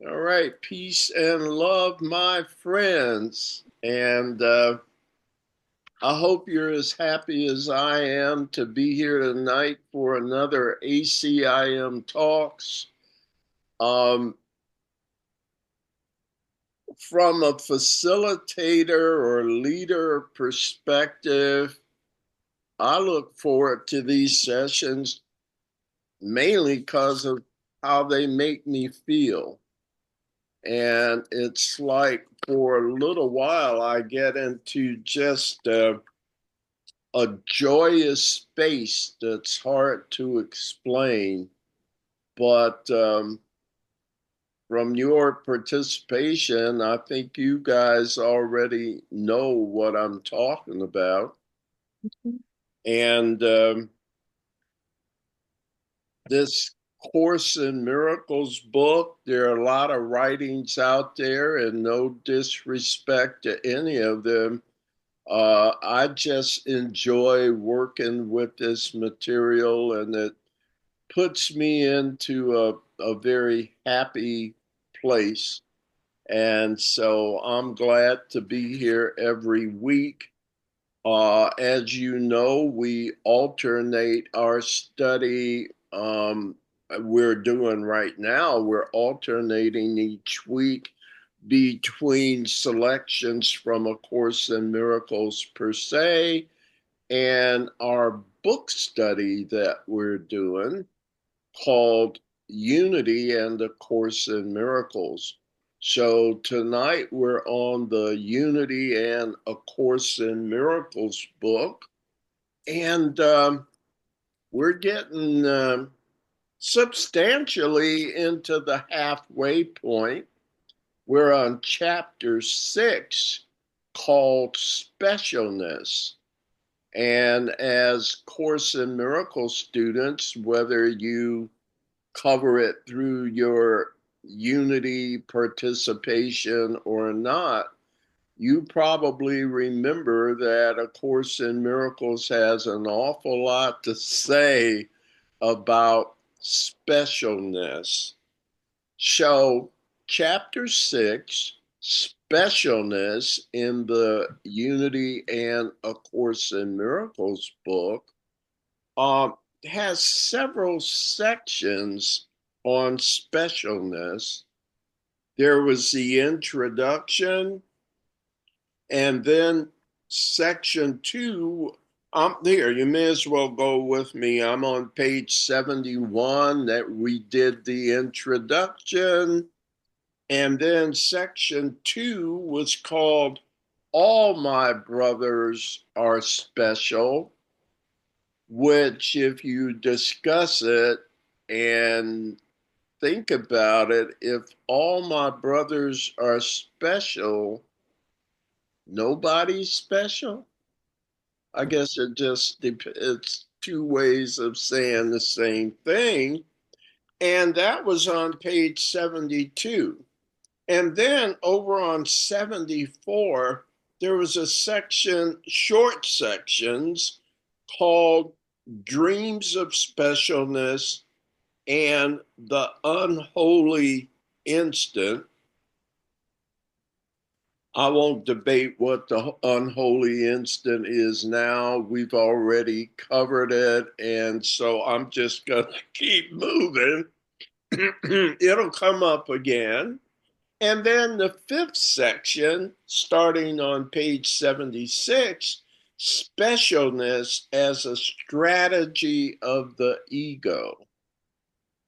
All right, peace and love, my friends. And I hope you're as happy as I am to be here tonight for another ACIM Talks. Um, from a facilitator or leader perspective, I look forward to these sessions mainly because of how they make me feel. And it's like for a little while, I get into just a joyous space that's hard to explain. But from your participation, I think you guys already know what I'm talking about. And this Course in Miracles book, there are a lot of writings out there, and no disrespect to any of them. I just enjoy working with this material, and it puts me into a very happy place. And so I'm glad to be here every week. As you know, we alternate our study. We're doing right now, we're alternating each week between selections from A Course in Miracles per se and our book study that we're doing called Unity and A Course in Miracles. So tonight we're on the Unity and A Course in Miracles book, and we're getting substantially into the halfway point. We're on chapter 6 called Specialness. And as Course in Miracles students, whether you cover it through your Unity participation or not, you probably remember that A Course in Miracles has an awful lot to say about specialness. So, chapter 6, Specialness, in the Unity and A Course in Miracles book, um, has several sections on specialness. There was the introduction, and then section 2. I'm there. You may as well go with me. I'm on page 71 that we did the introduction. And then section 2 was called All My Brothers Are Special, which, if you discuss it and think about it, if all my brothers are special, nobody's special. I guess it's two ways of saying the same thing. And that was on page 72. And then over on 74, there was a section, short sections, called Dreams of Specialness and the Unholy Instant. I won't debate what the unholy instant is now. We've already covered it. And so I'm just going to keep moving. It'll come up again. And then the fifth section, starting on page 76, specialness as a strategy of the ego.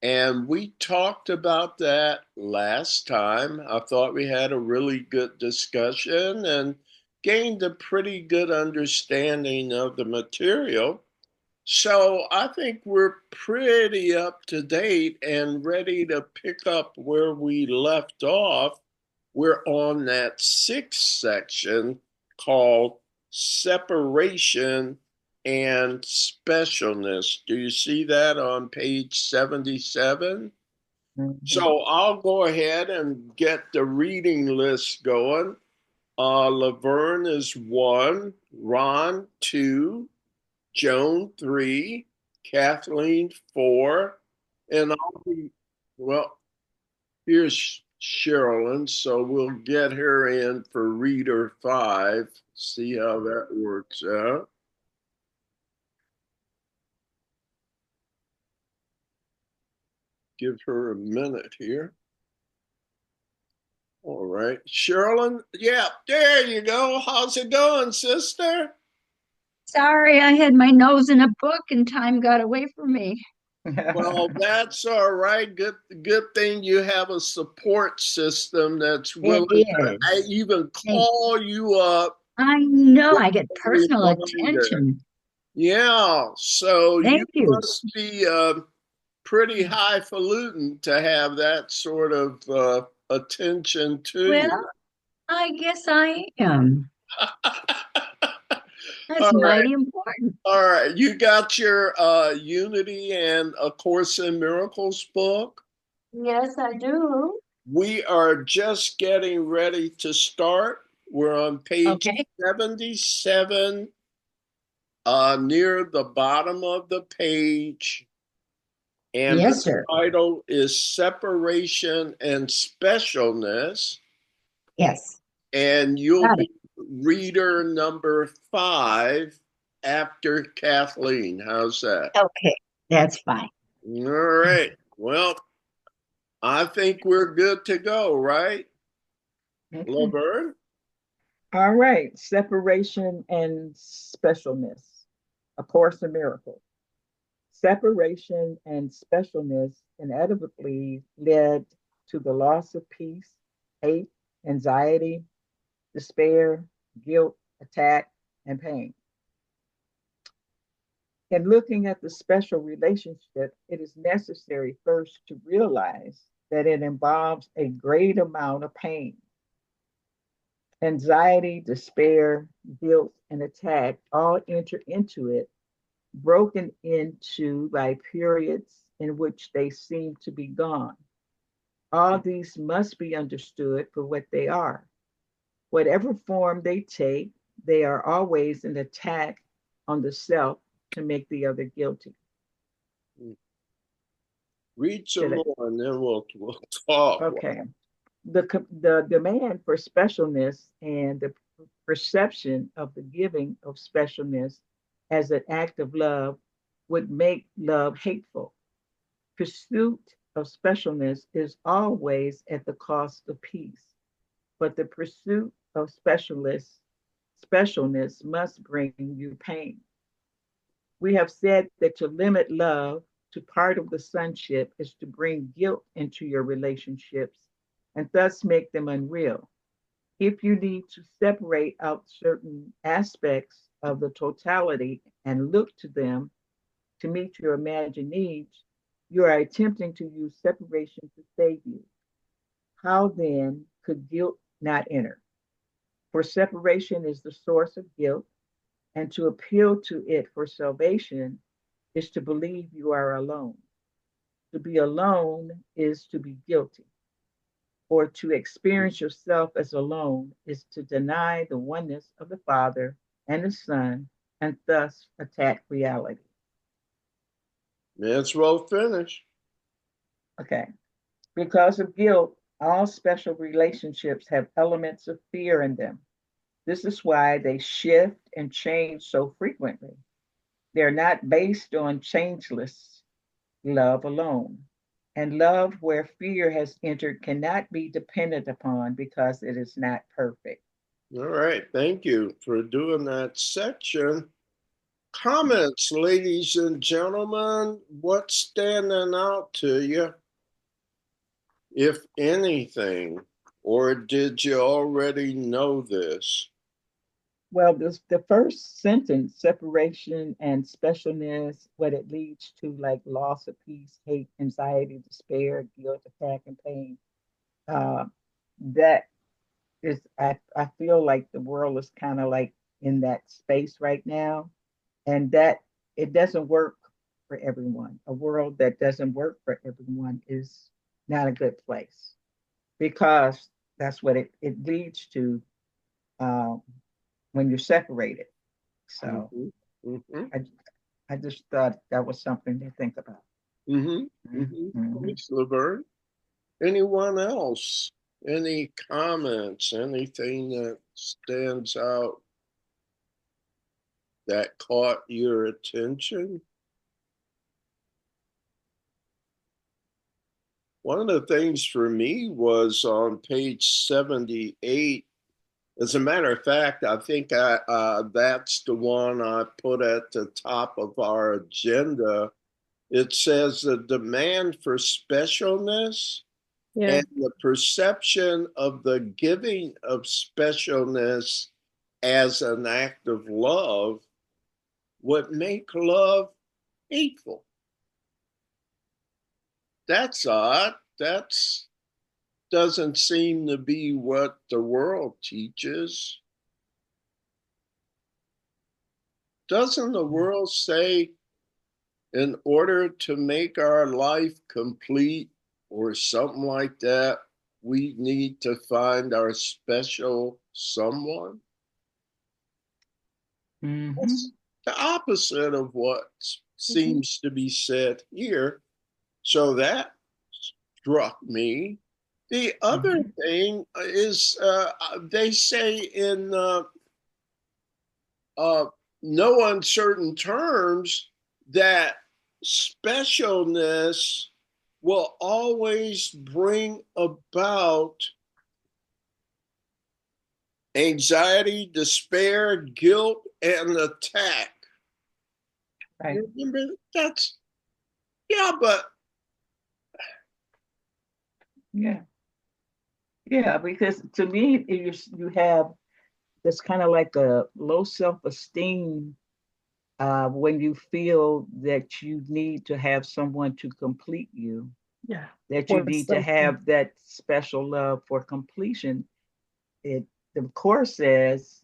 And we talked about that last time. I thought we had a really good discussion and gained a pretty good understanding of the material. So I think we're pretty up to date and ready to pick up where we left off. We're on that sixth section called Separation and Specialness. Do you see that on page 77? Mhm. So I'll go ahead and get the reading list going. Laverne is 1, Ron 2, Joan 3, Kathleen 4, and well, here's Sherilyn, so we'll get her in for reader 5, see how that works out. Give her a minute here. All right, Sherilyn, yeah, there you go. How's it going, sister? Sorry, I had my nose in a book and time got away from me. Well, that's all right. Good thing you have a support system that's It willing to is. even Thank call you up I know with I get a personal reminder. attention. Yeah, so you Thank you. must be pretty highfalutin to have that sort of attention to Well, you. I guess I am. All That's right, mighty important. all right. You got your Unity and A Course in Miracles book. Yes, I do. We are just getting ready to start. We're on page Okay. 77, near the bottom of the page, and the Yes, sir. title is Separation and Specialness. Yes. And you'll Got it. be reader number 5 after Kathleen. How's that? Okay. That's fine. All right. Well, I think we're good to go, right, Mhm. Laverne? All right, separation and specialness, A Course in Miracles. Separation and specialness inevitably led to the loss of peace, hate, anxiety, despair, guilt, attack, and pain. In looking at the special relationship, it is necessary first to realize that it involves a great amount of pain. Anxiety, despair, guilt, and attack all enter into it, broken into by periods in which they seem to be gone. All these must be understood for what they are. Whatever form they take, they are always an attack on the self to make the other guilty. Read some Should I? more and then we'll talk. Okay. The demand for specialness and the perception of the giving of specialness as an act of love would make love hateful. Pursuit of specialness is always at the cost of peace, but the pursuit of specialness must bring you pain. We have said that to limit love to part of the sonship is to bring guilt into your relationships and thus make them unreal. If you need to separate out certain aspects of the totality and look to them to meet your imagined needs, you are attempting to use separation to save you. How then could guilt not enter? For separation is the source of guilt, and to appeal to it for salvation is to believe you are alone. To be alone is to be guilty, or to experience yourself as alone is to deny the oneness of the Father and the Son and thus attack reality. It's well finished. Okay. Because of guilt, all special relationships have elements of fear in them. This is why they shift and change so frequently. They're not based on changeless love alone. And love where fear has entered cannot be dependent upon because it is not perfect. All right. Thank you for doing that section. Comments, ladies and gentlemen. What's standing out to you, if anything? Or did you already know this? Well, the first sentence, separation and specialness, what it leads to, like loss of peace, hate, anxiety, despair, guilt, attack, and pain. Uh, that is, I feel like the world is kind of like in that space right now, and that it doesn't work for everyone. A world that doesn't work for everyone is not a good place because that's what it leads to um, when you're separated. So Mm-hmm. Mm-hmm. I, I just thought that was something to think about. Mm-hmm. Mm-hmm. Mhm. Thanks, Laverne. Anyone else? Any comments? Anything that stands out that caught your attention? One of the things for me was on page 78. As a matter of fact, I think that's the one I put at the top of our agenda. It says the demand for specialness Yeah. and the perception of the giving of specialness as an act of love would make love hateful. That's odd. That's doesn't seem to be what the world teaches. Doesn't the world say in order to make our life complete or something like that, we need to find our special someone? That's the opposite of what seems to be said here. So that struck me. The other thing is they say in no uncertain terms that specialness will always bring about anxiety, despair, guilt, and attack. Right. Remember, that's, yeah, but Yeah. Yeah, because to me, you have this kind of like a low self-esteem when you feel that you need to have someone to complete you, Yeah. that you Or need to something. have that special love for completion. It the course says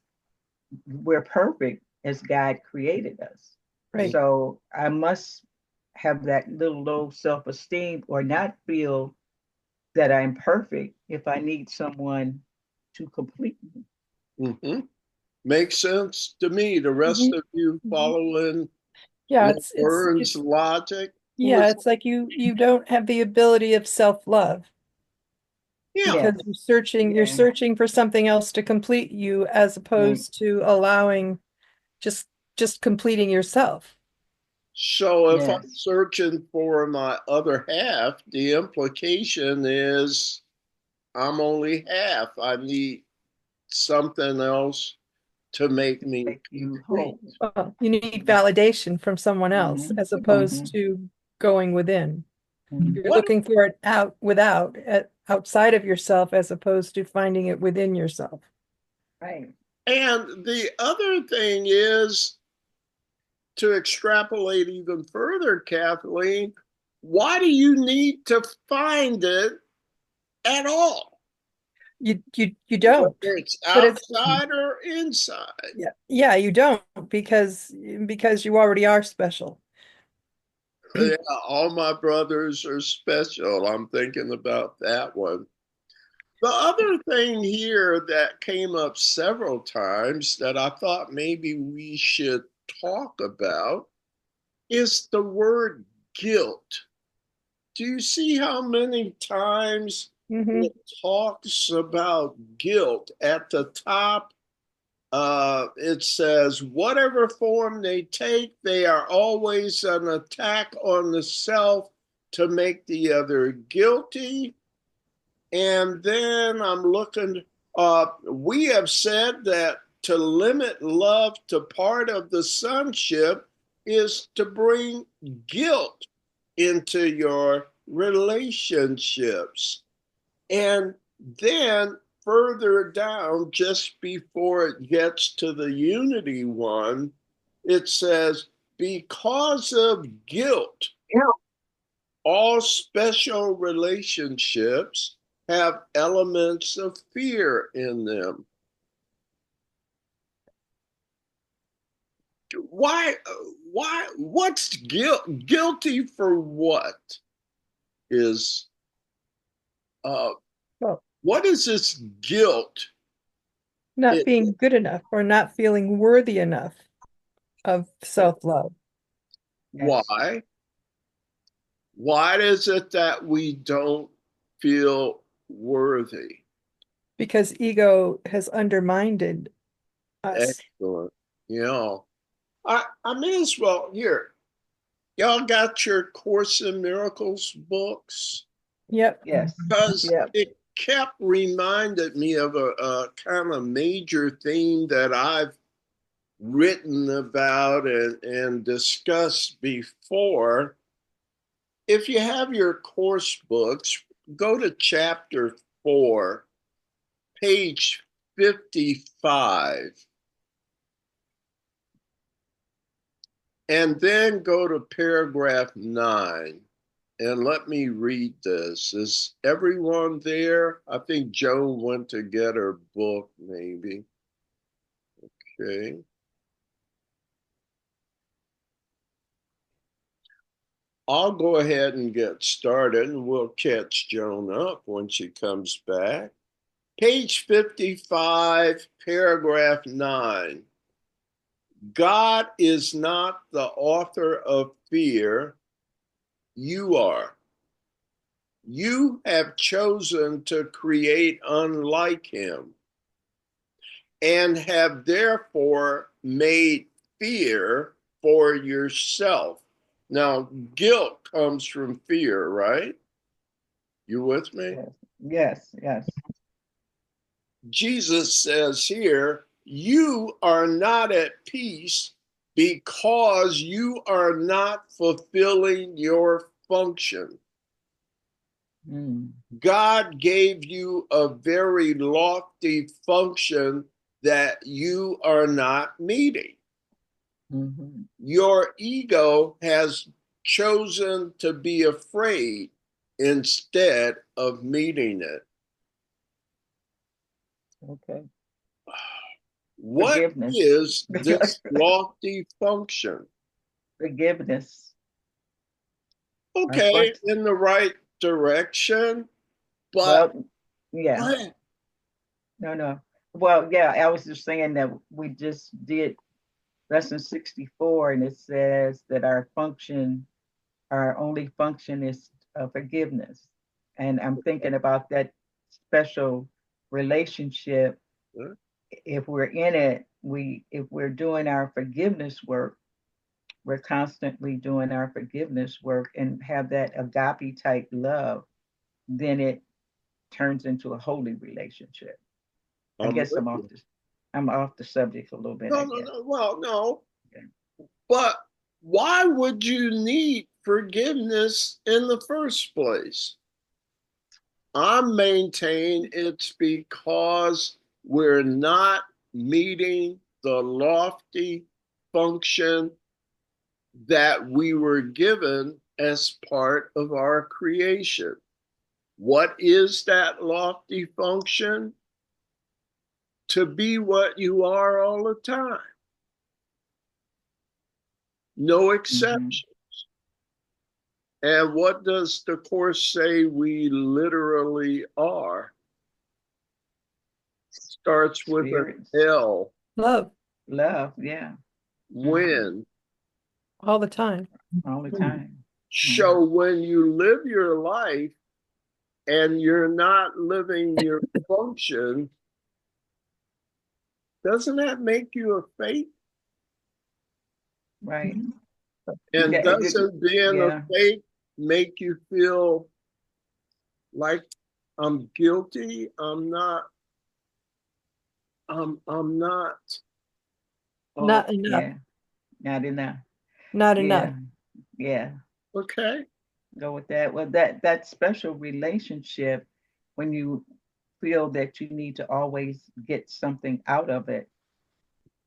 we're perfect as God created us. Right. So I must have that little low self-esteem or not feel that I'm perfect if I need someone to complete me. mm-hmm. Makes sense to me. The rest Mhm. of you Mhm. following Yeah, Laverne's logic? Who yeah, was, it's like you don't have the ability of self-love yeah. because Yes. you're Yeah. searching for something else to complete you as Right. opposed to allowing just just completing yourself. So if I'm Yes. searching for my other half, the implication is I'm only half. I need something else to make To me make you complete. whole. Well, you need validation from someone else Mm-hmm. as opposed Mm-hmm. to going within. You're What? looking for it outside of yourself as opposed to finding it within yourself. Right. And the other thing is to extrapolate even further, Kathleen, why do you need to find it at all? You Whether don't. it's But it's outside or inside. yeah, you don't because you already are special. Yeah, all my brothers are special. I'm thinking about that one. The other thing here that came up several times that I thought maybe we should talk about is the word guilt. Do you see how many times Hmm. it talks about guilt? At the top, it says, whatever form they take, they are always an attack on the self to make the other guilty. And then I'm looking, we have said that to limit love to part of the sonship is to bring guilt into your relationships. And then further down, just before it gets to the unity one, it says, because of guilt, Yeah. all special relationships have elements of fear in them. Why, what's guilty for what is, uh, Well, what is this guilt? not It, being good enough or not feeling worthy enough of self-love. Yes. why? Why is it that we don't feel worthy. Because ego has undermined us. Excellent. I may as well, here, y'all got your Course in Miracles books? Yep. Yes. Because Yep. it kept reminded me of a kind of major theme that I've written about and discussed before. If you have your course books, go to chapter 4, page 55, and then go to paragraph 9. And let me read this. Is everyone there? I think Joan went to get her book, maybe. Okay. I'll go ahead and get started, and we'll catch Joan up when she comes back. Page 55, paragraph 9. God is not the author of fear. You are. You have chosen to create unlike him and have therefore made fear for yourself. Now, guilt comes from fear, right? You with me? Yes. Yes. Jesus says here, you are not at peace because you are not fulfilling your function. Mm. God gave you a very lofty function that you are not meeting. Mm-hmm. Your ego has chosen to be afraid instead of meeting it. Okay. What Forgiveness. is this lofty function? Forgiveness. Okay, in the right direction, but Well, yeah. go ahead. No. Well, yeah, I was just saying that we just did lesson 64, and it says that our only function is forgiveness. And I'm thinking about that special relationship. If we're in it, if we're doing our forgiveness work, we're constantly doing our forgiveness work and have that agape type love, then it turns into a holy relationship. I guess I'm off the subject a little bit, I guess. No. Well, no. Okay. But why would you need forgiveness in the first place? I maintain it's because we're not meeting the lofty function that we were given as part of our creation. What is that lofty function? To be what you are all the time. No exception. And what does the Course say we literally are? Starts with an L. Love. Love, yeah. When? All the time. All the time. So when you live your life and you're not living your function, doesn't that make you a fake? Right. And Yeah, doesn't being yeah. a fake make you feel like I'm guilty? I'm not. I'm not. Not enough. Yeah. Not enough. Not Yeah. enough. Yeah. Okay. Go with that. Well, that special relationship, when you feel that you need to always get something out of it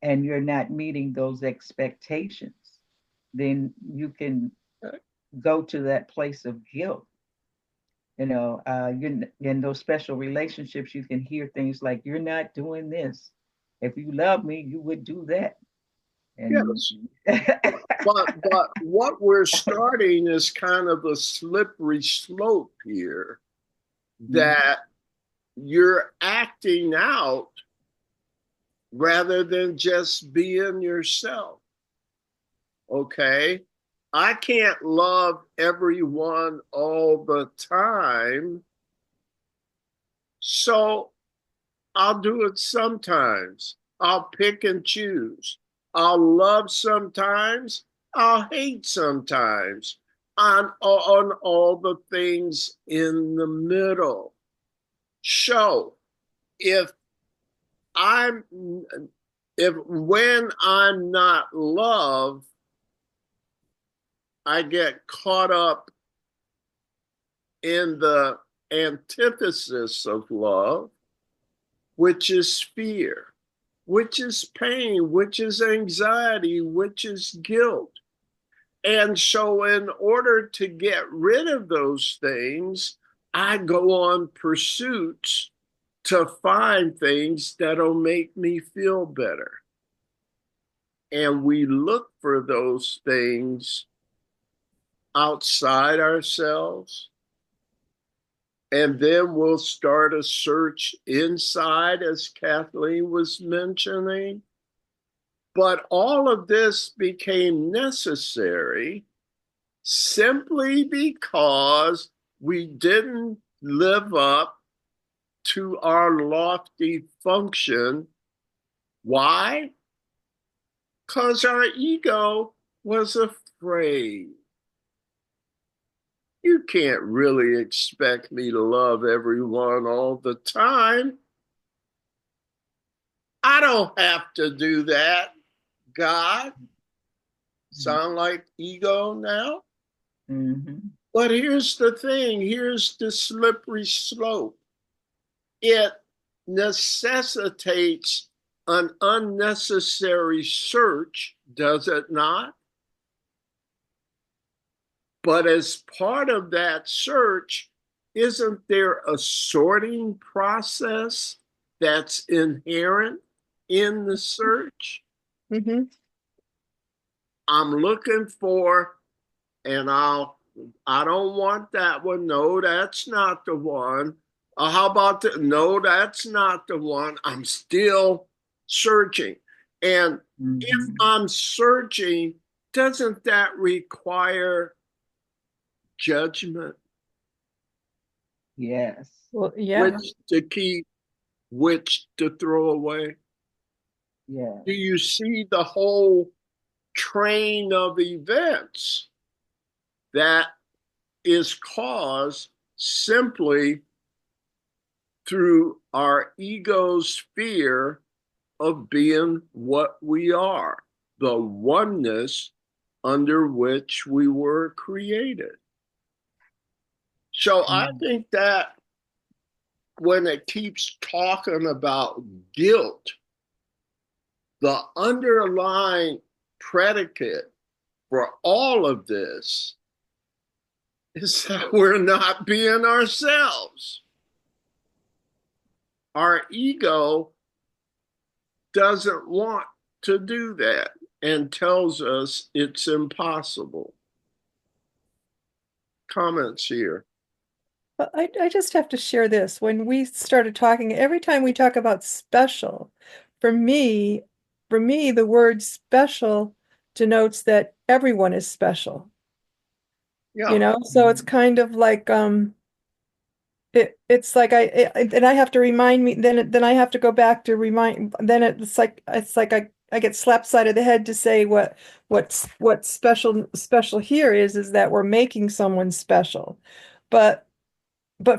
and you're not meeting those expectations, then you can go to that place of guilt. You're in those special relationships, you can hear things like, "You're not doing this. If you love me, you would do that." And Yes. But what we're starting is kind of a slippery slope here that you're acting out rather than just being yourself. Okay. I can't love everyone all the time, So I'll do it sometimes. I'll pick and choose. I'll love sometimes. I'll hate sometimes. On all the things in the middle. So if I'm if when I'm not loved, I get caught up in the antithesis of love, which is fear, which is pain, which is anxiety, which is guilt. And so, in order to get rid of those things, I go on pursuits to find things that'll make me feel better. And we look for those things outside ourselves. And then we'll start a search inside, as Kathleen was mentioning. But all of this became necessary simply because we didn't live up to our lofty function. Why? Because our ego was afraid. You can't really expect me to love everyone all the time. I don't have to do that, God. Sound like ego now? Mm-hmm. But here's the thing, here's the slippery slope. It necessitates an unnecessary search, does it not? But as part of that search, isn't there a sorting process that's inherent in the search? Mm-hmm. I'm looking for, and I don't want that one. No, that's not the one. How about the, no, that's not the one. I'm still searching. And if Mm-hmm. I'm searching, doesn't that require judgment? Yes. Well, yeah. Which to keep, which to throw away? Yes. Do you see the whole train of events that is caused simply through our ego's fear of being what we are, the oneness under which we were created? So I think that when it keeps talking about guilt, the underlying predicate for all of this is that we're not being ourselves. Our ego doesn't want to do that and tells us it's impossible. Comments here. But I just have to share this. When we started talking, every time we talk about special, for me, the word special denotes that everyone is special. Yeah. So it's kind of like it's like and I have to remind me, then I have to go back to remind, then it's like I get slapped side of the head to say what's special here is that we're making someone special. But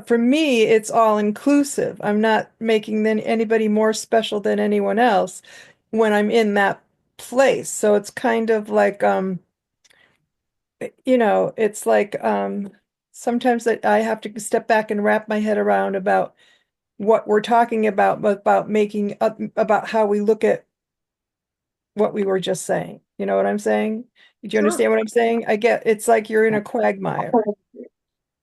for me, it's all inclusive. I'm not making anybody more special than anyone else when I'm in that place. So it's kind of like it's like sometimes that I have to step back and wrap my head around about what we're talking about making about how we look at what we were just saying. You know what I'm saying? Do you Sure. understand what I'm saying? I get it's like you're in a quagmire.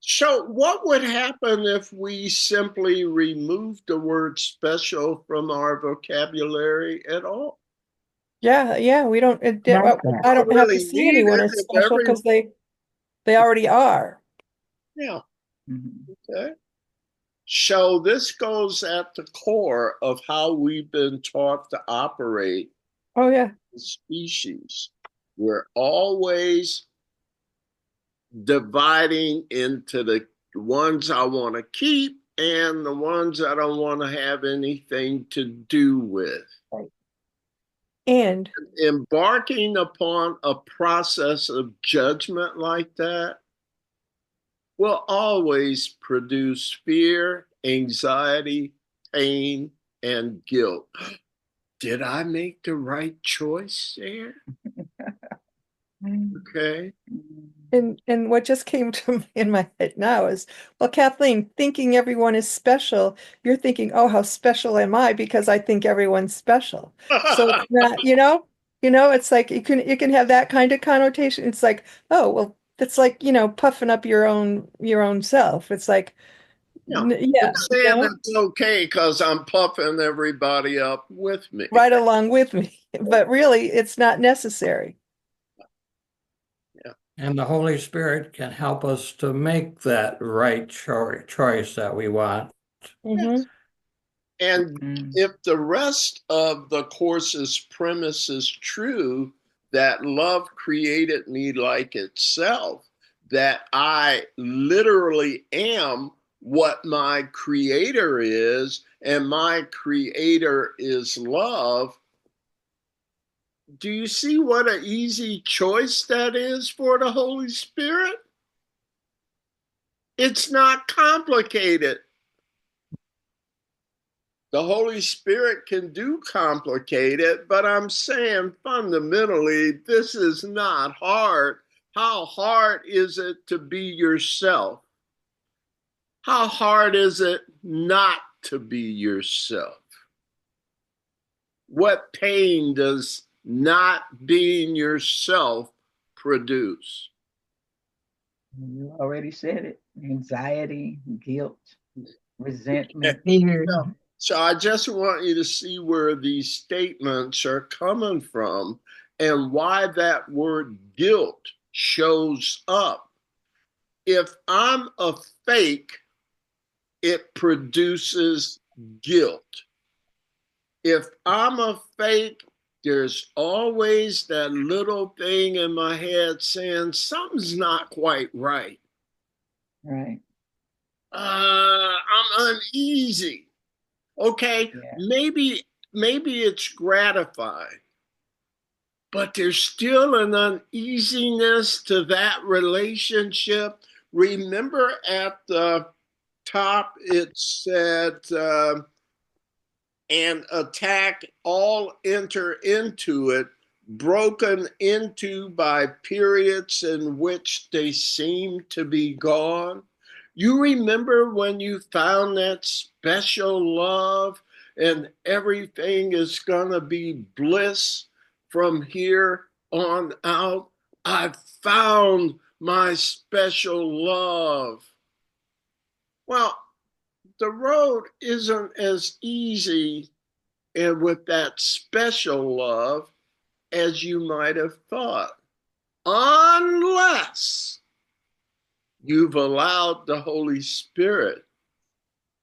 So, what would happen if we simply removed the word special from our vocabulary at all? Yeah, we don't. Like that. I Don't don't have to really see need anyone it as if special every, because they already are. yeah, Mm-hmm. okay. So, this goes at the core of how we've been taught to operate Oh yeah. as species. We're always dividing into the ones I want to keep and the ones I don't want to have anything to do with. And Embarking upon a process of judgment like that will always produce fear, anxiety, pain, and guilt. Did I make the right choice there? Okay. and what just came to me in my head now is, well, Kathleen, thinking everyone is special, you're thinking, oh, how special am I because I think everyone's special. So it's not, it's like you can have that kind of connotation. It's like, oh, well, it's like, puffing up your own self. It's like, Yeah. yeah, It's saying it's okay because I'm puffing everybody up with me. right along with me. But really, it's not necessary. Yeah. And the Holy Spirit can help us to make that right choice that we want. Mm-hmm. And if the rest of the course's premise is true, that love created me like itself, that I literally am what my creator is, and my creator is love. Do you see what an easy choice that is for the Holy Spirit? It's not complicated. The Holy Spirit can do complicated, but I'm saying fundamentally, this is not hard. How hard is it to be yourself? How hard is it not to be yourself? What pain does not being yourself produce? You already said it. Anxiety, guilt, resentment. Fear. So I just want you to see where these statements are coming from and why that word guilt shows up. If I'm a fake, it produces guilt. If I'm a fake, there's always that little thing in my head saying something's not quite right. Right. I'm uneasy. Okay, Yeah. maybe it's gratifying, but there's still an uneasiness to that relationship. Remember at the top it said, and attack all enter into it, broken into by periods in which they seem to be gone. You remember when you found that special love and everything is going to be bliss from here on out? I found my special love. Well, the road isn't as easy and with that special love as you might have thought, unless you've allowed the Holy Spirit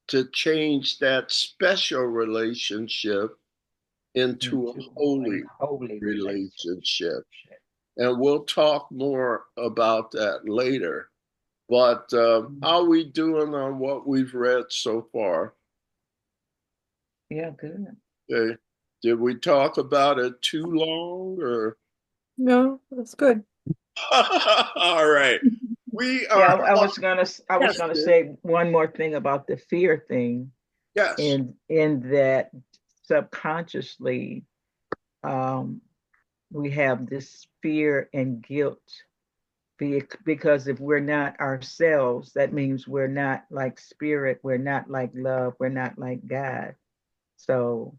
to change that special relationship into a holy relationship. And we'll talk more about that later. But how are we doing on what we've read so far? Yeah, good. Okay. Did we talk about it too long or? No, that's good. All right. We Yeah, are. I was gonna Yes, say one more thing about the fear thing, yes. in that subconsciously, we have this fear and guilt because if we're not ourselves, that means we're not like spirit, we're not like love, we're not like God. So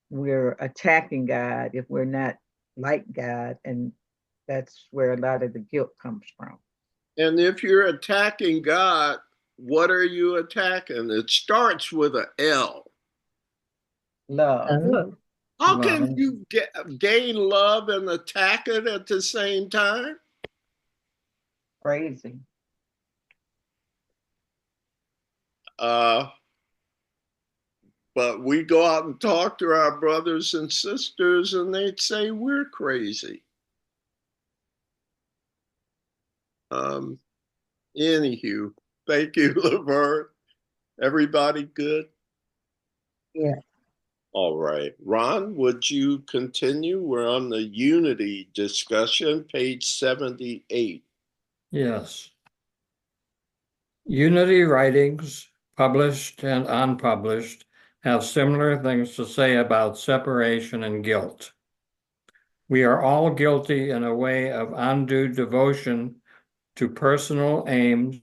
we're attacking God if we're not like God, and that's where a lot of the guilt comes from. And if you're attacking God, what are you attacking? It starts with a L. Love. Oh, How can you gain love and attack it at the same time? Crazy. But we go out and talk to our brothers and sisters, and they'd say we're crazy. Anywho, thank you, Laverne. Everybody good? Yeah. All right. Ron, would you continue? We're on the unity discussion, page 78. Yes. Unity writings, published and unpublished, have similar things to say about separation and guilt. We are all guilty in a way of undue devotion to personal aims,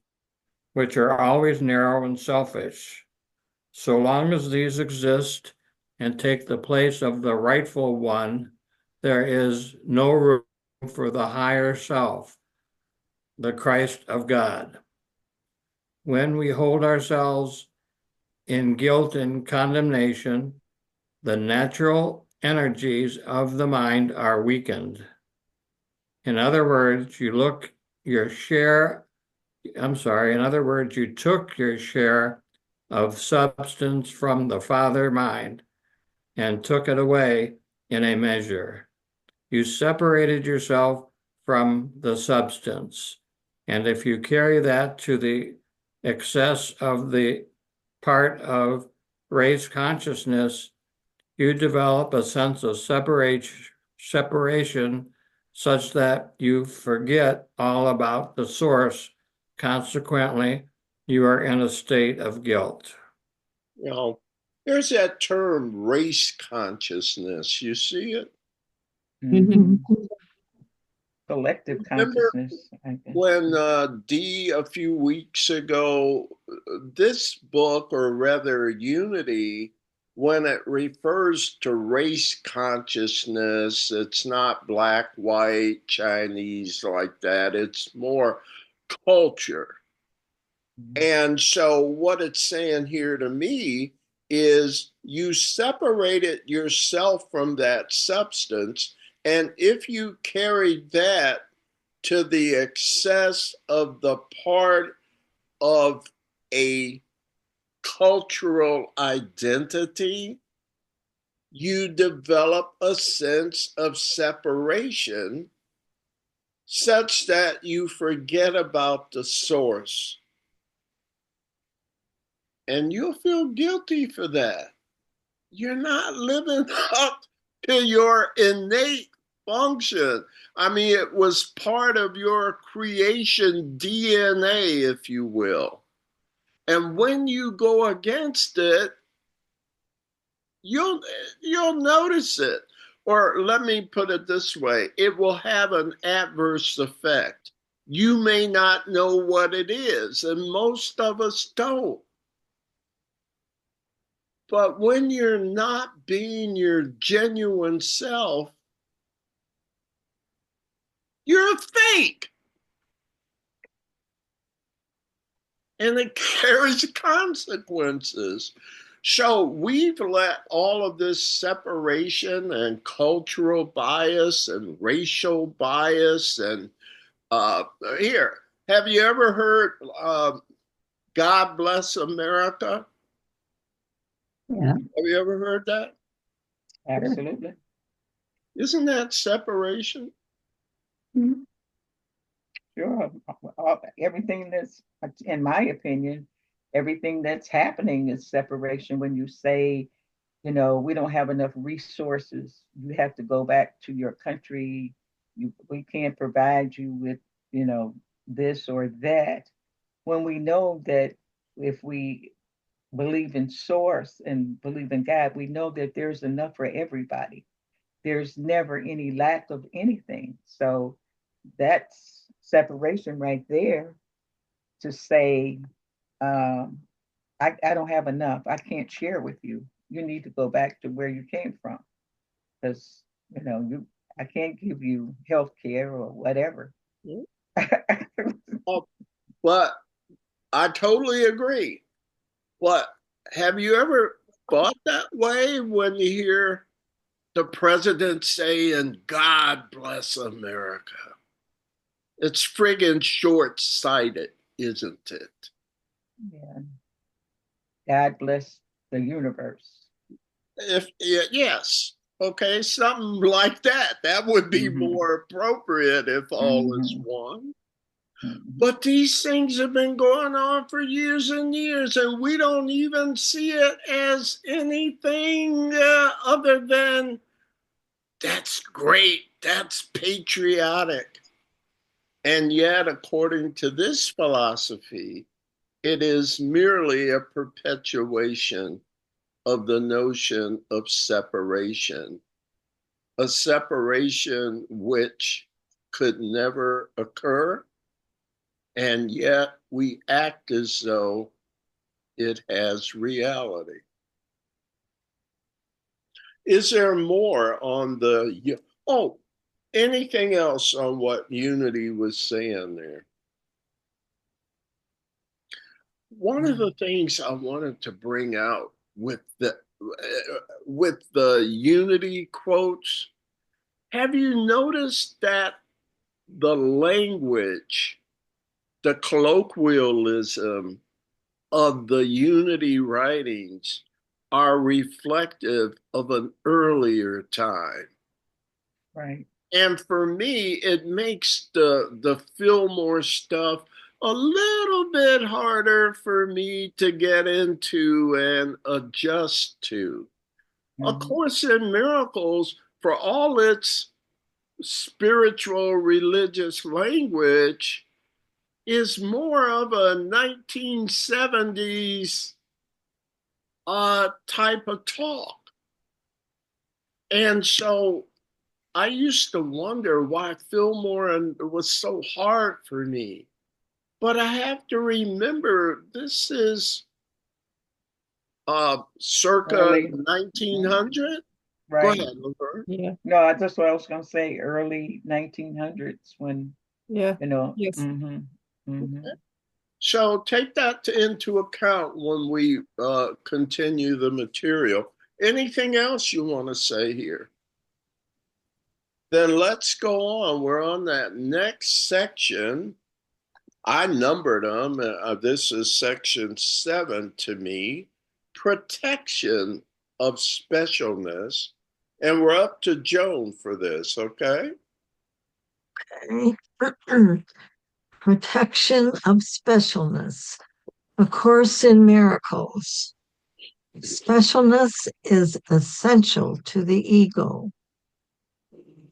which are always narrow and selfish. So long as these exist and take the place of the rightful one, there is no room for the higher self, the Christ of God. When we hold ourselves in guilt and condemnation, the natural energies of the mind are weakened. In other words, you took your share of substance from the father mind and took it away in a measure. You separated yourself from the substance. And if you carry that to the excess of the part of race consciousness, you develop a sense of separation such that you forget all about the source. Consequently, you are in a state of guilt. You know, there's that term race consciousness. You see it? Mhm. Collective Remember consciousness, I guess. when Dee a few weeks ago, this book, or rather Unity, when it refers to race consciousness, it's not black, white, Chinese like that. It's more culture. And so, what it's saying here to me is you separated yourself from that substance. And if you carry that to the excess of the part of a cultural identity, you develop a sense of separation such that you forget about the source. And you'll feel guilty for that. You're not living up to your innate function. I mean, it was part of your creation DNA, if you will. And when you go against it, you'll you'll notice it. Or let me put it this way, it will have an adverse effect. You may not know what it is, and most of us don't. But when you're not being your genuine self, you're a fake. And it carries consequences. So we've let all of this separation and cultural bias and racial bias and here. Have you ever heard God Bless America? Yeah. Have you ever heard that? Absolutely. Isn't that separation? Mhm. Sure. Everything that's, in my opinion, everything that's happening is separation. When you say, we don't have enough resources, you have to go back to your country. We can't provide you with, this or that. When we know that if we believe in source and believe in God, we know that there's enough for everybody. There's never any lack of anything. So that's separation right there, to say, um, I don't have enough. I can't share with you. You need to go back to where you came from, because I can't give you health care or whatever. Oh, but I totally agree. But have you ever thought that way when you hear the president saying, God bless America? It's friggin' short sighted, isn't it? Yeah. God bless the universe. If yes, okay, something like that. That would be Mm-hmm. more appropriate if all is Mm-hmm. one. But these things have been going on for years and years, and we don't even see it as anything other than that's great, that's patriotic. And yet, according to this philosophy, it is merely a perpetuation of the notion of separation, a separation which could never occur, and yet we act as though it has reality. Is there more on the, oh, anything else on what Unity was saying there? One of the things I wanted to bring out with the Unity quotes, have you noticed that the language, the colloquialism of the Unity writings are reflective of an earlier time? Right. And for me, it makes the Fillmore stuff a little bit harder for me to get into and adjust to. A Course in Miracles, for all its spiritual religious language, is more of a 1970s type of talk. And so I used to wonder why Fillmore was so hard for me. But I have to remember this is circa Early. 1900. Right. Go ahead, Laverne. Yeah. No, that's what I was gonna say. Early 1900s when Yeah. you know. Yes. So take that into account when we continue the material. Anything else you want to say here? Then let's go on. We're on that next section. I numbered them. This is section 7 to me. Protection of specialness. And we're up to Joan for this, okay? Protection of Specialness, A Course in Miracles. Specialness is essential to the ego.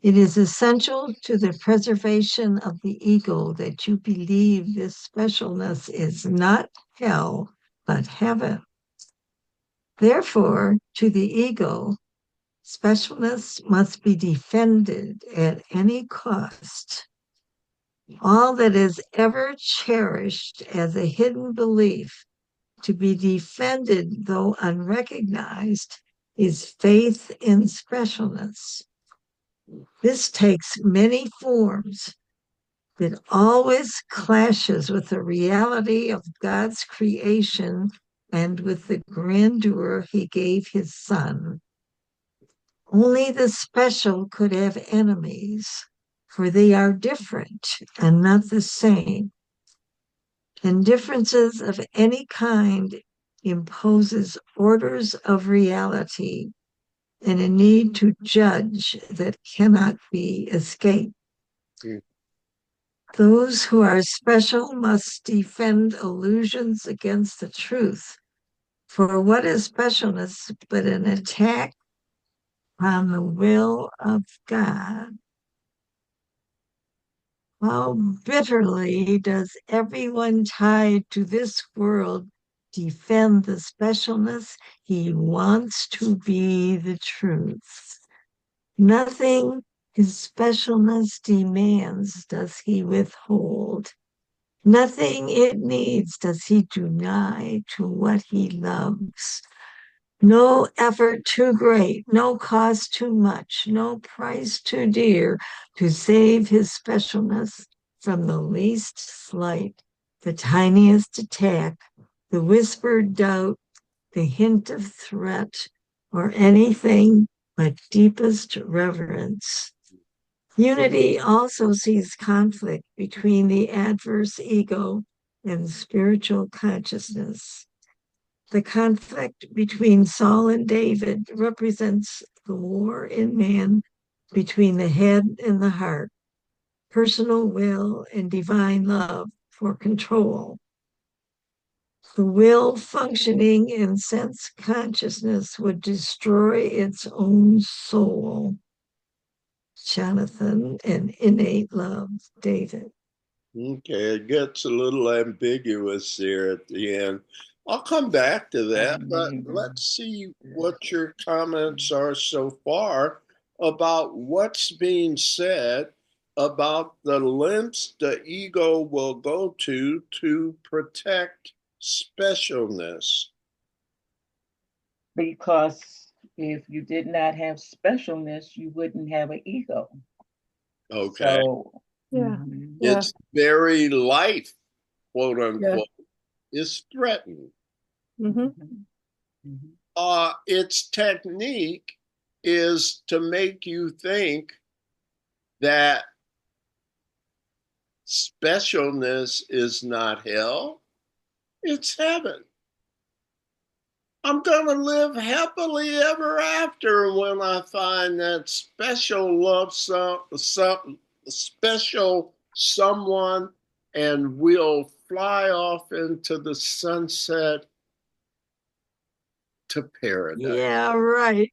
It is essential to the preservation of the ego that you believe this specialness is not hell, but heaven. Therefore, to the ego, specialness must be defended at any cost. All that is ever cherished as a hidden belief to be defended, though unrecognized, is faith in specialness. This takes many forms. It always clashes with the reality of God's creation and with the grandeur he gave his son. Only the special could have enemies, for they are different and not the same. And differences of any kind imposes orders of reality and a need to judge that cannot be escaped. Those who are special must defend illusions against the truth. For what is specialness but an attack on the will of God? How bitterly does everyone tied to this world defend the specialness he wants to be the truth? Nothing his specialness demands does he withhold. Nothing it needs does he deny to what he loves. No effort too great, no cost too much, no price too dear to save his specialness from the least slight, the tiniest attack, the whispered doubt, the hint of threat, or anything but deepest reverence. Unity also sees conflict between the adverse ego and spiritual consciousness. The conflict between Saul and David represents the war in man between the head and the heart, personal will, and divine love for control. The will functioning in sense consciousness would destroy its own soul. Jonathan, and innate love, David. Okay, it gets a little ambiguous there at the end. I'll come back to that, but let's see what your comments are so far about what's being said about the lengths the ego will go to protect specialness. Because if you did not have specialness, you wouldn't have an ego. Okay. So, Yeah. Its very life, quote Yeah. unquote, is threatened. Mm-hmm. Its technique is to make you think that specialness is not hell, it's heaven. I'm going to live happily ever after when I find that special love, special someone, and we'll fly off into the sunset to paradise. Yeah, right.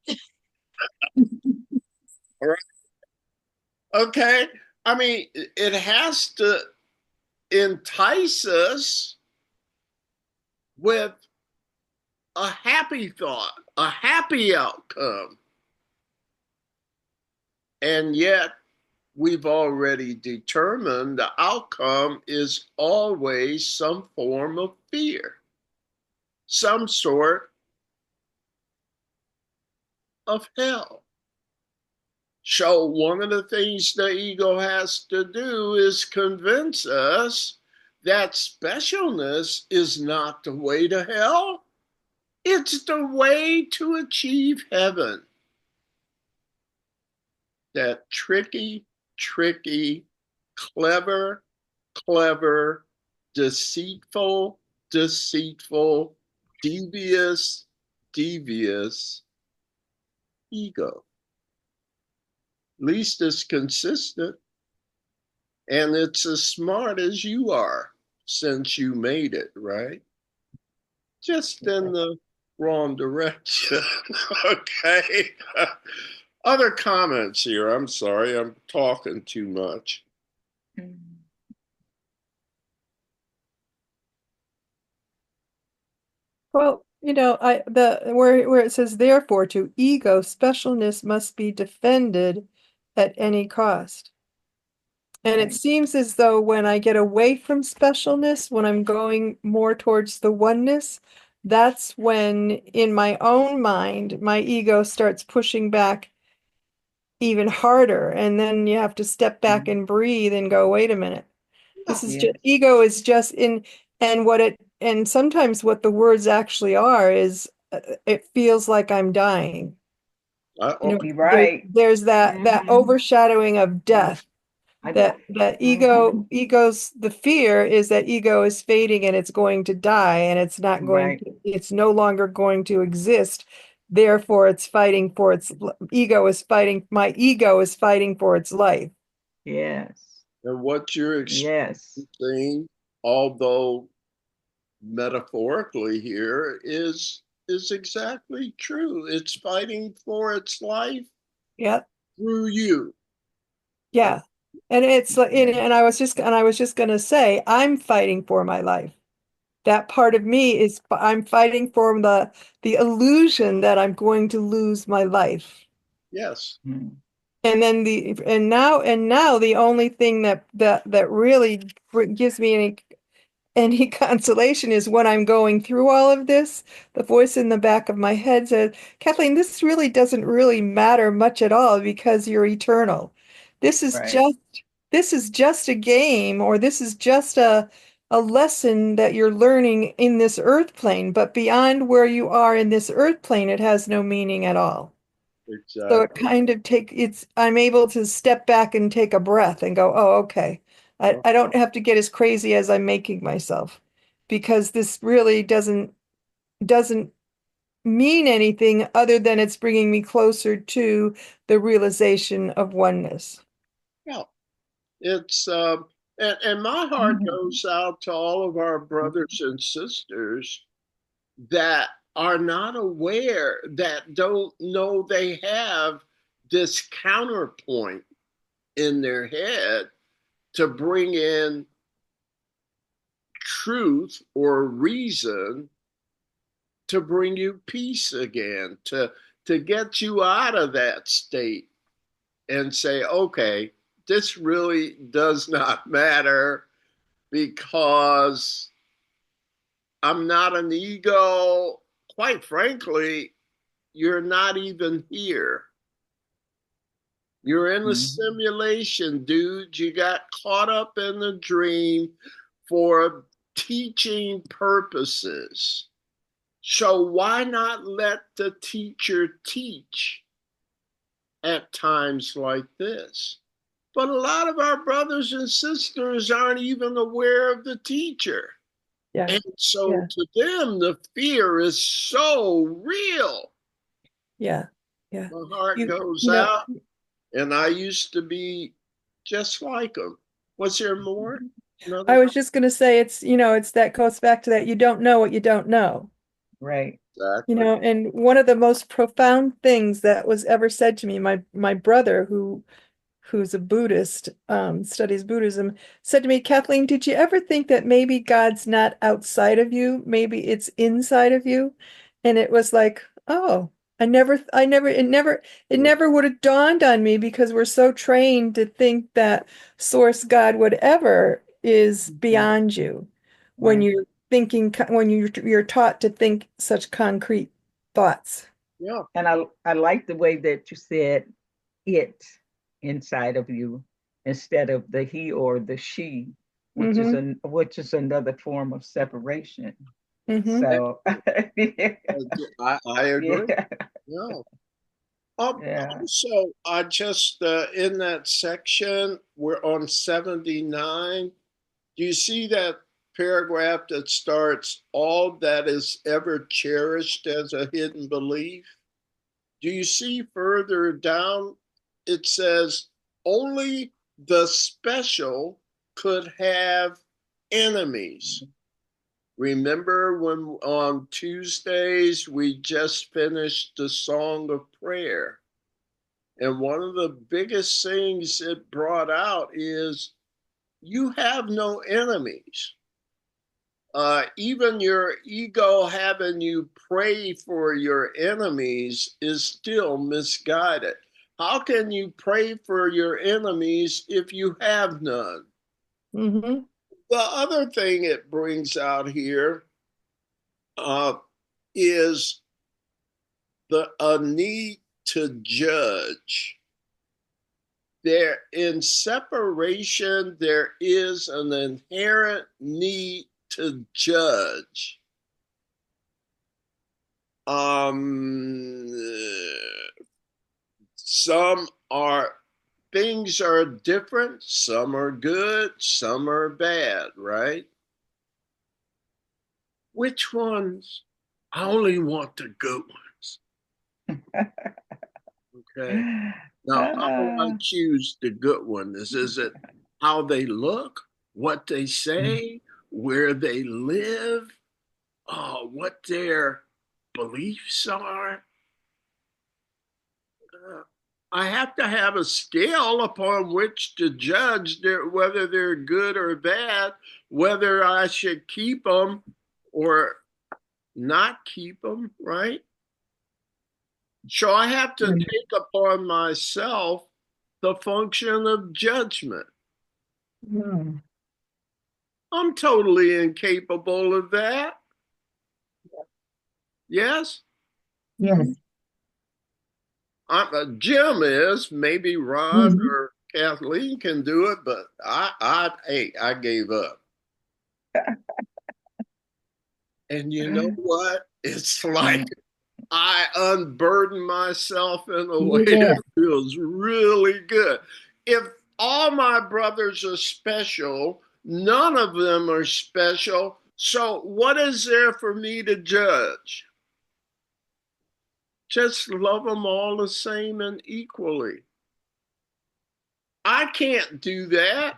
All right. Okay. I mean, it has to entice us with a happy thought, a happy outcome. And yet, we've already determined the outcome is always some form of fear, some sort of hell. So, one of the things the ego has to do is convince us that specialness is not the way to hell, it's the way to achieve heaven. That tricky, clever, deceitful, devious ego. Least it's consistent, and it's as smart as you are since you made it, right? Just in the wrong direction. Okay. Other comments here. I'm sorry, I'm talking too much. Well, where it says therefore to ego, specialness must be defended at any cost. And it seems as though when I get away from specialness, when I'm going more towards the oneness, that's when in my own mind, my ego starts pushing back even harder. And then you have to step back and breathe and go, wait a minute. This is just ego is just in, and sometimes what the words actually are is it feels like I'm dying. There's that overshadowing of death. That ego's the fear is that ego is fading and it's going to die and it's not going to, it's no longer going to exist. Therefore, it's fighting for its ego is fighting. My ego is fighting for its life. Yes. And what you're experiencing, although metaphorically here, is exactly true. It's fighting for its life. Yep. Through you. Yeah. And it's like, and I was just going to say, I'm fighting for my life. That part of me is, I'm fighting for the illusion that I'm going to lose my life. Yes. And then now the only thing that really gives me any consolation is when I'm going through all of this, the voice in the back of my head says, Kathleen, this really doesn't really matter much at all because you're eternal. This is just a game, or this is just a lesson that you're learning in this earth plane, but beyond where you are in this earth plane, it has no meaning at all. Exactly. So it kind of I'm able to step back and take a breath and go, oh, okay. I don't have to get as crazy as I'm making myself, because this really doesn't mean anything other than it's bringing me closer to the realization of oneness. Yeah. It's and my heart goes out to all of our brothers and sisters that are not aware, that don't know they have this counterpoint in their head to bring in truth or reason to bring you peace again, to get you out of that state and say, okay, this really does not matter because I'm not an ego. Quite frankly, you're not even here. You're in a simulation, dude. You got caught up in the dream for teaching purposes. So why not let the teacher teach at times like this? But a lot of our brothers and sisters aren't even aware of the teacher. Yeah. And so Yeah. to them, the fear is so real. Yeah. Yeah. My heart goes You know, out, and I used to be just like them. Was there more? I Another? was just going to say it's that goes back to that you don't know what you don't know. Right. Exactly. And one of the most profound things that was ever said to me, my brother who's a Buddhist, studies Buddhism, said to me, Kathleen, did you ever think that maybe God's not outside of you? Maybe it's inside of you? And it was like, oh, it never would have dawned on me because we're so trained to think that source God, whatever, is beyond you when Right. you're you're taught to think such concrete thoughts. Yeah. And I like the way that you said it inside of you instead of the he or the she, Mm-hmm. which is another form of separation. Mm-hmm. So yeah, I agree. yeah, Yeah. yeah. Also, I just in that section, we're on 79. Do you see that paragraph that starts, all that is ever cherished as a hidden belief? Do you see further down? It says, only the special could have enemies. Remember when on Tuesdays we just finished the Song of Prayer? And one of the biggest things it brought out is you have no enemies. Even your ego having you pray for your enemies is still misguided. How can you pray for your enemies if you have none? Mm-hmm. The other thing it brings out here uh, is a need to judge. There in separation, there is an inherent need to judge. Some are things are different, some are good, some are bad, right? Which ones? I only want the good ones. Okay. Now, how do I Ah, choose the good ones? Is it how they look, what they say, where they live, what their beliefs are? Uh, I have to have a scale upon which to judge whether they're good or bad, whether I should keep them or not keep them, right? So I have to take upon myself the function of judgment. Mm. I'm totally incapable of that. Yes? Yes. Jim is. Maybe Ron Mhm. or Kathleen can do it, but I gave up. And you know what? It's like I unburden myself in a way Yeah. that feels really good. If all my brothers are special, none of them are special. So, what is there for me to judge? Just love them all the same and equally. I can't do that.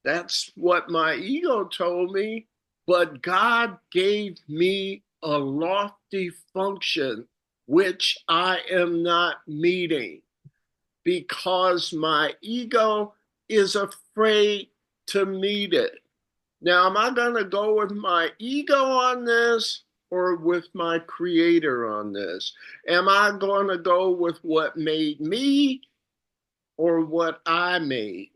That's what my ego told me. But God gave me a lofty function, which I am not meeting because my ego is afraid to meet it. Now, am I going to go with my ego on this or with my creator on this? Am I going to go with what made me or what I made?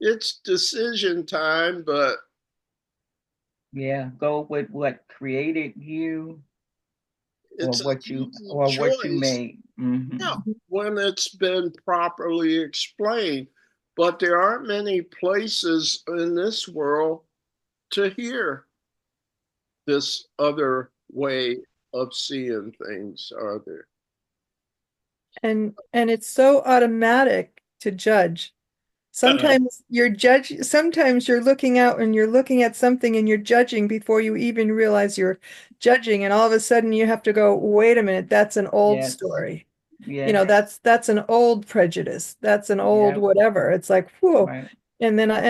It's decision time, but Yeah, go with what created you or it's an easy what you choice. made. Mm-hmm. Yeah, when it's been properly explained. But there aren't many places in this world to hear this other way of seeing things, are there? And it's so automatic to judge. Sometimes you're looking out and you're looking at something and you're judging before you even realize you're judging, and all of a sudden you have to go, wait a minute, that's an old Yes. story. Yes. That's an old prejudice. That's an old Yep. whatever. It's like, whoa. Right. And then I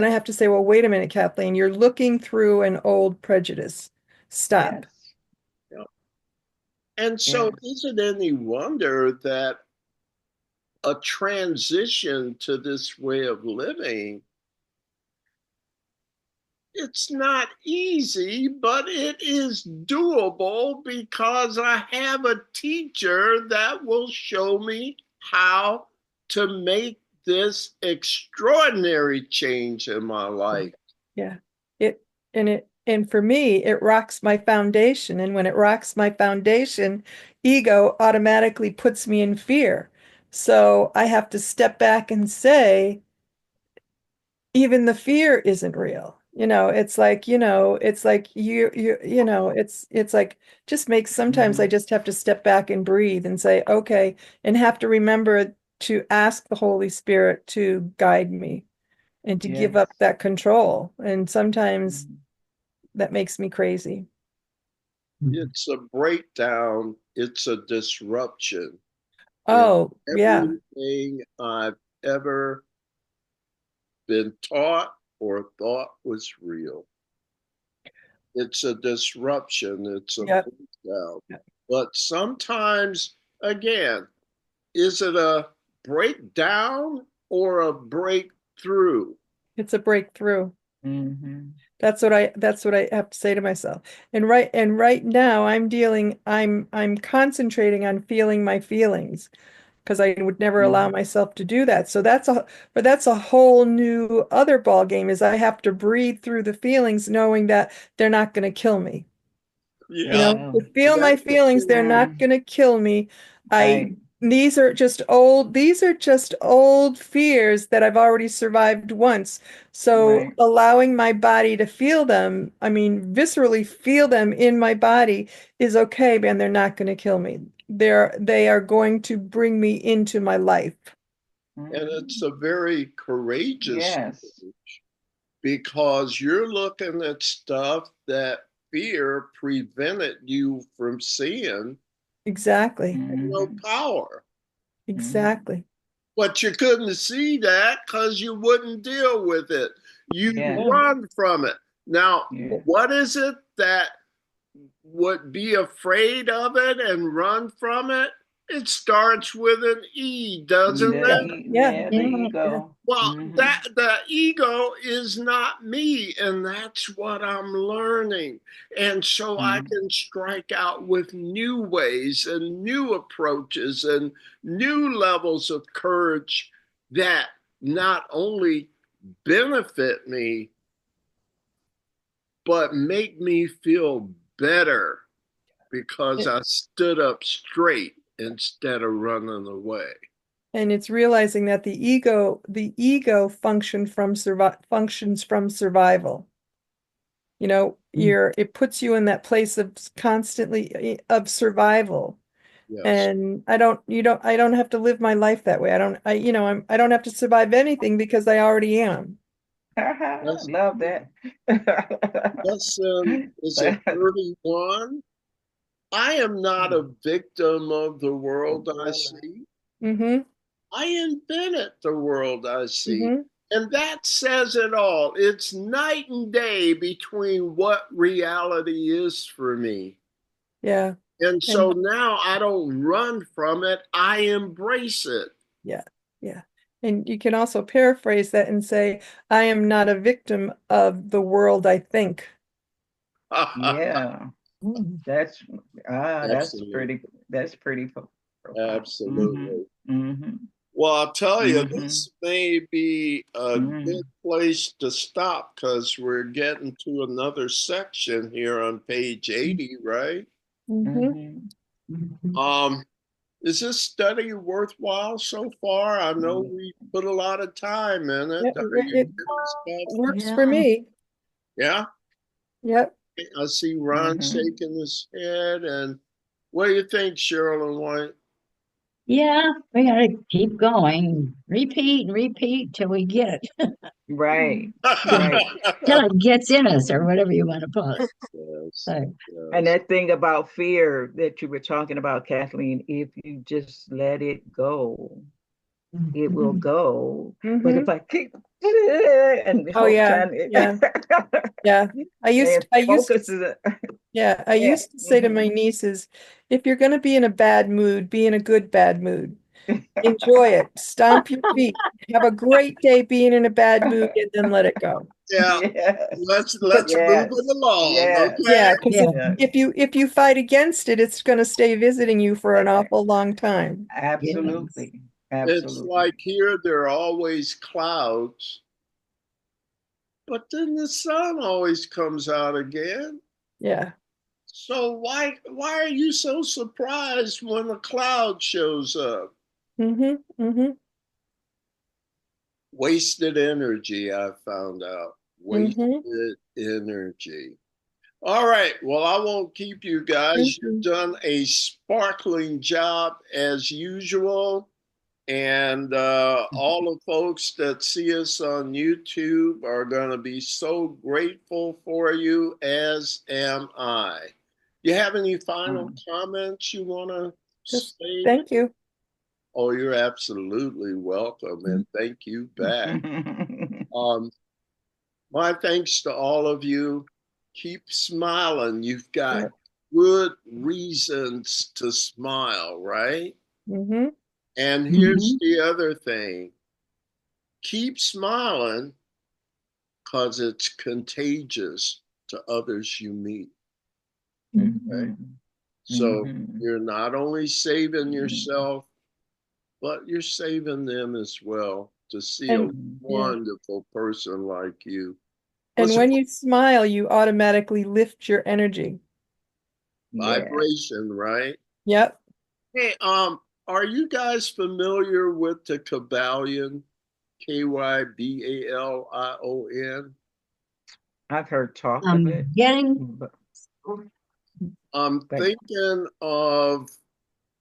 have to say, well, wait a minute, Kathleen, you're looking through an old prejudice. Stop. Yes. Yeah. And so, Yes. is it any wonder that a transition to this way of living, it's not easy, but it is doable because I have a teacher that will show me how to make this extraordinary change in my life. Yeah. And for me, it rocks my foundation. And when it rocks my foundation, ego automatically puts me in fear. So I have to step back and say, even the fear isn't real. It's like it's like just makes sometimes I Mm-hmm. just have to step back and breathe and say, okay, and have to remember to ask the Holy Spirit to guide me and to give Yes. up that control. And sometimes Mm-hmm. that makes me crazy. It's a breakdown, it's a disruption in Oh, yeah, everything I've ever been taught or thought was real. It's a disruption, it's a yeah. breakdown. But sometimes, again, is it a breakdown or a breakthrough? It's a breakthrough. Mm-hmm. That's what I have to say to myself. And right now I'm concentrating on feeling my feelings because I would never allow Mm-hmm. myself to do that. But that's a whole new other ball game is I have to breathe through the feelings knowing that they're not going to kill me. Yeah, To feel my that's the feelings, they're thing. not going to kill me. I Right. these are just old fears that I've already survived once. So Right. allowing my body to feel them, I mean, viscerally feel them in my body is okay, man. They're not going to kill me. They are going to bring me into my life. And Mm-hmm. it's a very courageous Yes. because you're looking at stuff that fear prevented you from seeing, Exactly. no Mm-hmm. power. Mm-hmm. Exactly. But you couldn't see that because you wouldn't deal with it. You Yes. Yeah. run from it. Now, Yes. what is it that would be afraid of it and run from it? It starts with an E, doesn't Yeah. it? Yeah. Yeah, the Yeah. ego. Well, Mm-hmm. that the ego is not me, and that's what I'm learning. And so I Mm-hmm. can strike out with new ways and new approaches and new levels of courage that not only benefit me, but make me feel better because I stood up straight instead of running away. And it's realizing that the ego functions from survival. It puts you in that place of constantly of survival. Yes. And I don't have to live my life that way. I don't have to survive anything because I already am. That's, Love that. lesson, is it 31? I am not a victim of the world I see. Mm-hmm. I invented the world I see. Mm-hmm. And that says it all. It's night and day between what reality is for me. Yeah. And And so now I don't run from it, I embrace it. yeah. Yeah. And you can also paraphrase that and say, I am not a victim of the world I think. Yeah, that's Absolutely. that's pretty profound. Absolutely. Mm-hmm. Well, I'll tell you, Mm-hmm. this may be a Mm-hmm. good place to stop because we're getting to another section here on page 80, right? Mm-hmm. Mm-hmm. Um, is this study worthwhile so far? I know we put a lot of time in it. Yeah, Are you it satisfied? works for Yeah. me. Yeah, Yep. I see Ron Mm-hmm. shaking his head. And what do you think, Cheryl and White? Yeah, we gotta keep going. Repeat and repeat till we get it. Right, Till, right. till it gets in us or whatever you want to put it. Yes, So And yes. that thing about fear that you were talking about, Kathleen, if you just let it go, it will Mhm. go. But Mm-hmm. if I keep and the Oh whole yeah. time Yeah. Yeah. and I used to focus is Yeah, I yeah. used to say to my nieces, if you're going to be in a bad mood, be in a good bad mood. Enjoy it. Stomp your feet. Have a great day being in a bad mood and then let it go. Yeah, Yes, let's move it yes, along, yes, okay? Yeah, because yeah, yes. if you fight against it, it's going to stay visiting you for an awful long time. yes. Absolutely, It's absolutely. like here there are always clouds, but then the sun always comes out again. Yeah. So why are you so surprised when a cloud shows up? Mm-hmm. Mm-hmm. Wasted energy, I found out. Mm-hmm. Wasted energy. All right. Well, I won't keep you guys. You've Mm-hmm. done a sparkling job as usual. And all the folks that see us on YouTube are going to be so grateful for you, as am I. You have any final Mm. comments you want to Just say? thank you. Oh, you're absolutely welcome, and thank you back. Um, my thanks to all of you. Keep smiling. You've got Yeah. good reasons to smile, right? Mm-hmm. And here's Mhm. the other thing, keep smiling because it's contagious to others you meet. Okay? Mhm. So Mhm. you're not only saving Mhm. yourself, but you're saving them as well to see a And Mhm. yeah. wonderful person like you. And Listen, when you smile, you automatically lift your energy. Yes. vibration, right? Yep. Hey, are you guys familiar with the Kybalion? Kybalion? I've heard talk of it, I'm getting, but, I'm but thinking of,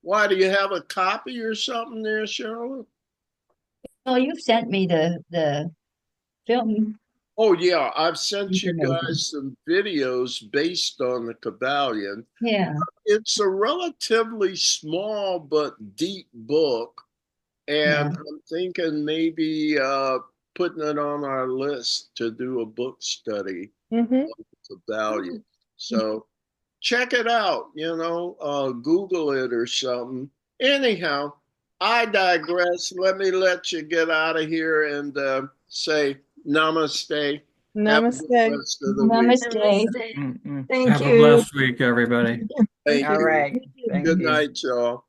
why do you have a copy or something there, Cheryl? well, you've sent me the film Oh yeah, I've sent you information. guys some videos based on the Kybalion. Yeah. It's a relatively small but deep book, and Yeah. I'm thinking maybe putting it on our list to do a book study Mm-hmm. of the Kybalion. So check it out, Google it or something. Anyhow, I digress. Let you get out of here and say namaste. Have a good Namaste. rest of the week. Namaste. mm-mm. Thank Have a you. blessed week, everybody. Thank All you. right. Thank Good you. night, y'all.